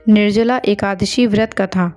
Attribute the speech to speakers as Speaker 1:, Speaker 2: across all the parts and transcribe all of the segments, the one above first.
Speaker 1: निर्जला एकादशी व्रत कथा।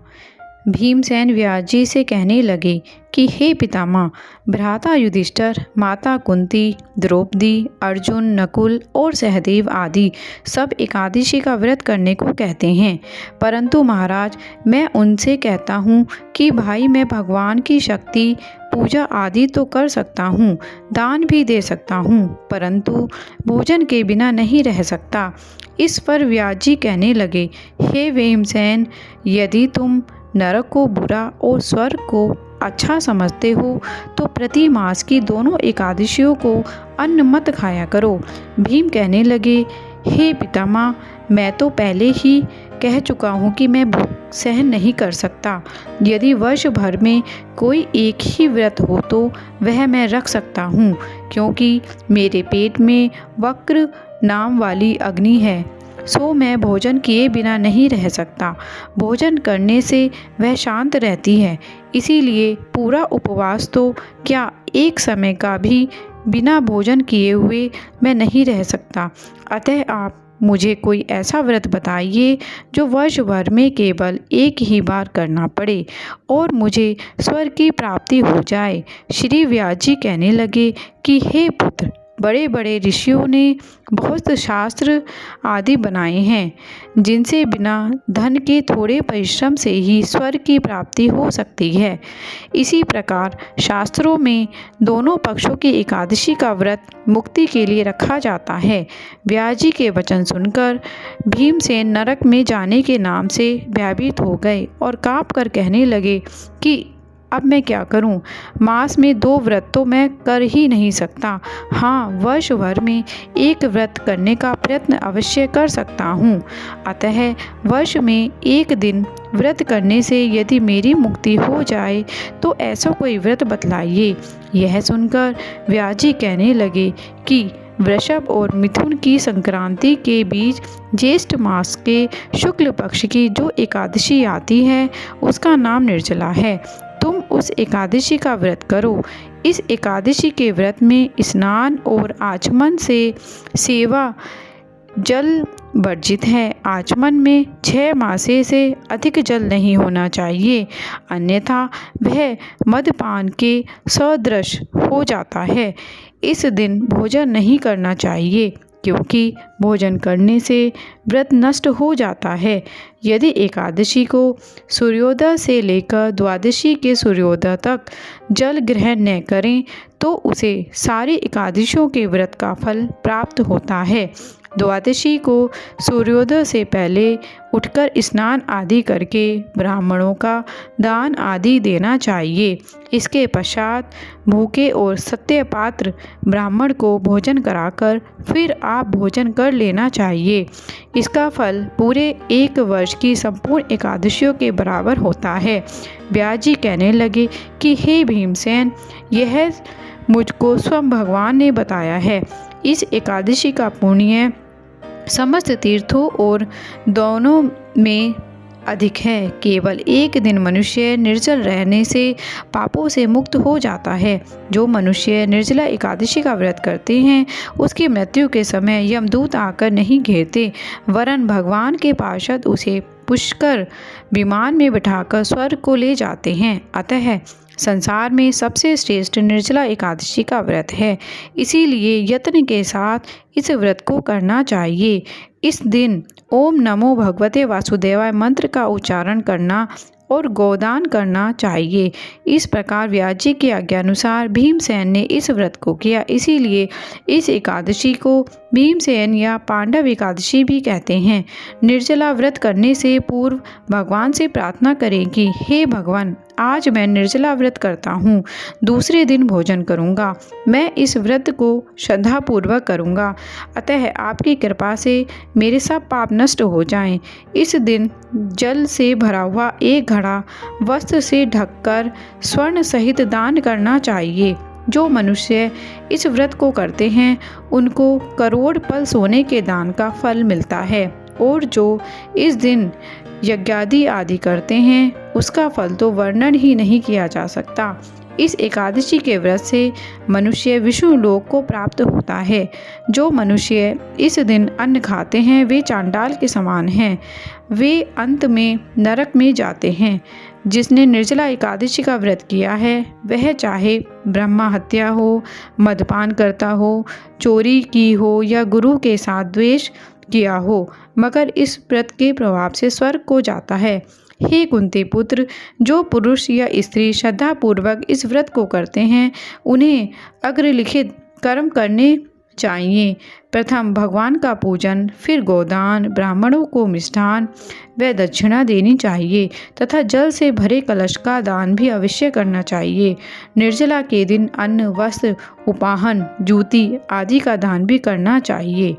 Speaker 1: भीमसेन व्यास जी से कहने लगे कि हे पितामह, भ्राता युधिष्ठिर, माता कुंती, द्रौपदी, अर्जुन, नकुल और सहदेव आदि सब एकादशी का व्रत करने को कहते हैं, परंतु महाराज मैं उनसे कहता हूँ कि भाई मैं भगवान की शक्ति पूजा आदि तो कर सकता हूँ, दान भी दे सकता हूँ, परंतु भोजन के बिना नहीं रह सकता। इस पर व्यास जी कहने लगे, हे भीमसेन, यदि तुम नरक को बुरा और स्वर्ग को अच्छा समझते हो तो प्रति मास की दोनों एकादशियों को अन्न मत खाया करो। भीम कहने लगे, हे पितामह, मैं तो पहले ही कह चुका हूँ कि मैं भूख सहन नहीं कर सकता। यदि वर्ष भर में कोई एक ही व्रत हो तो वह मैं रख सकता हूँ, क्योंकि मेरे पेट में वक्र नाम वाली अग्नि है, सो मैं भोजन किए बिना नहीं रह सकता। भोजन करने से वह शांत रहती है, इसीलिए पूरा उपवास तो क्या एक समय का भी बिना भोजन किए हुए मैं नहीं रह सकता। अतः आप मुझे कोई ऐसा व्रत बताइए जो वर्ष भर में केवल एक ही बार करना पड़े और मुझे स्वर्ग की प्राप्ति हो जाए। श्री व्यास जी कहने लगे कि हे पुत्र, बड़े बड़े ऋषियों ने बहुत शास्त्र आदि बनाए हैं, जिनसे बिना धन के थोड़े परिश्रम से ही स्वर्ग की प्राप्ति हो सकती है। इसी प्रकार शास्त्रों में दोनों पक्षों की एकादशी का व्रत मुक्ति के लिए रखा जाता है। व्यास जी के वचन सुनकर भीमसेन नरक में जाने के नाम से भयभीत हो गए और काँप कर कहने लगे कि अब मैं क्या करूं? मास में 2 व्रत तो मैं कर ही नहीं सकता। हाँ, वर्ष भर में एक व्रत करने का प्रयत्न अवश्य कर सकता हूँ। अतः वर्ष में एक दिन व्रत करने से यदि मेरी मुक्ति हो जाए तो ऐसा कोई व्रत बतलाइए। यह सुनकर व्यास जी कहने लगे कि वृषभ और मिथुन की संक्रांति के बीच ज्येष्ठ मास के शुक्ल पक्ष की जो एकादशी आती है उसका नाम निर्जला है। तुम उस एकादशी का व्रत करो। इस एकादशी के व्रत में स्नान और आचमन से सेवा जल वर्जित है। आचमन में 6 मासे से अधिक जल नहीं होना चाहिए, अन्यथा वह मदपान के सदृश हो जाता है। इस दिन भोजन नहीं करना चाहिए, क्योंकि भोजन करने से व्रत नष्ट हो जाता है। यदि एकादशी को सूर्योदय से लेकर द्वादशी के सूर्योदय तक जल ग्रहण न करें तो उसे सारी एकादशियों के व्रत का फल प्राप्त होता है। द्वादशी को सूर्योदय से पहले उठकर स्नान आदि करके ब्राह्मणों का दान आदि देना चाहिए। इसके पश्चात भूखे और सत्यपात्र ब्राह्मण को भोजन कराकर फिर आप भोजन कर लेना चाहिए। इसका फल पूरे 1 वर्ष की संपूर्ण एकादशियों के बराबर होता है। व्यास जी कहने लगे कि हे भीमसेन, यह मुझको स्वयं भगवान ने बताया है। इस एकादशी का पुण्य समस्त तीर्थों और दोनों में अधिक है। केवल एक दिन मनुष्य निर्जल रहने से पापों से मुक्त हो जाता है। जो मनुष्य निर्जला एकादशी का व्रत करते हैं उसकी मृत्यु के समय यमदूत आकर नहीं घेरते, वरन भगवान के पार्षद उसे पुष्कर विमान में बिठाकर स्वर्ग को ले जाते हैं। अतः संसार में सबसे श्रेष्ठ निर्जला एकादशी का व्रत है, इसीलिए यत्न के साथ इस व्रत को करना चाहिए। इस दिन ओम नमो भगवते वासुदेवाय मंत्र का उच्चारण करना और गोदान करना चाहिए। इस प्रकार व्यास जी की आज्ञानुसार भीमसेन ने इस व्रत को किया, इसीलिए इस एकादशी को भीमसेन या पांडव एकादशी भी कहते हैं। निर्जला व्रत करने से पूर्व भगवान से प्रार्थना करें कि हे भगवान, आज मैं निर्जला व्रत करता हूँ, दूसरे दिन भोजन करूँगा। मैं इस व्रत को श्रद्धापूर्वक करूँगा, अतः आपकी कृपा से मेरे सब पाप नष्ट हो जाएं। इस दिन जल से भरा हुआ 1 घड़ा वस्त्र से ढककर स्वर्ण सहित दान करना चाहिए। जो मनुष्य इस व्रत को करते हैं उनको करोड़ पल सोने के दान का फल मिलता है, और जो इस दिन यज्ञादि आदि करते हैं उसका फल तो वर्णन ही नहीं किया जा सकता। इस एकादशी के व्रत से मनुष्य विष्णु लोक को प्राप्त होता है। जो मनुष्य इस दिन अन्न खाते हैं वे चांडाल के समान हैं, वे अंत में नरक में जाते हैं। जिसने निर्जला एकादशी का व्रत किया है वह चाहे ब्रह्मा हत्या हो, मदपान करता हो, चोरी की हो या गुरु के साथ द्वेष किया हो, मगर इस व्रत के प्रभाव से स्वर्ग को जाता है। हे कुंती पुत्र, जो पुरुष या स्त्री श्रद्धापूर्वक इस व्रत को करते हैं उन्हें अग्रलिखित कर्म करने चाहिए। प्रथम भगवान का पूजन, फिर गोदान, ब्राह्मणों को मिष्ठान व दक्षिणा देनी चाहिए तथा जल से भरे कलश का दान भी अवश्य करना चाहिए। निर्जला के दिन अन्न, वस्त्र, उपाहन, जूती आदि का दान भी करना चाहिए।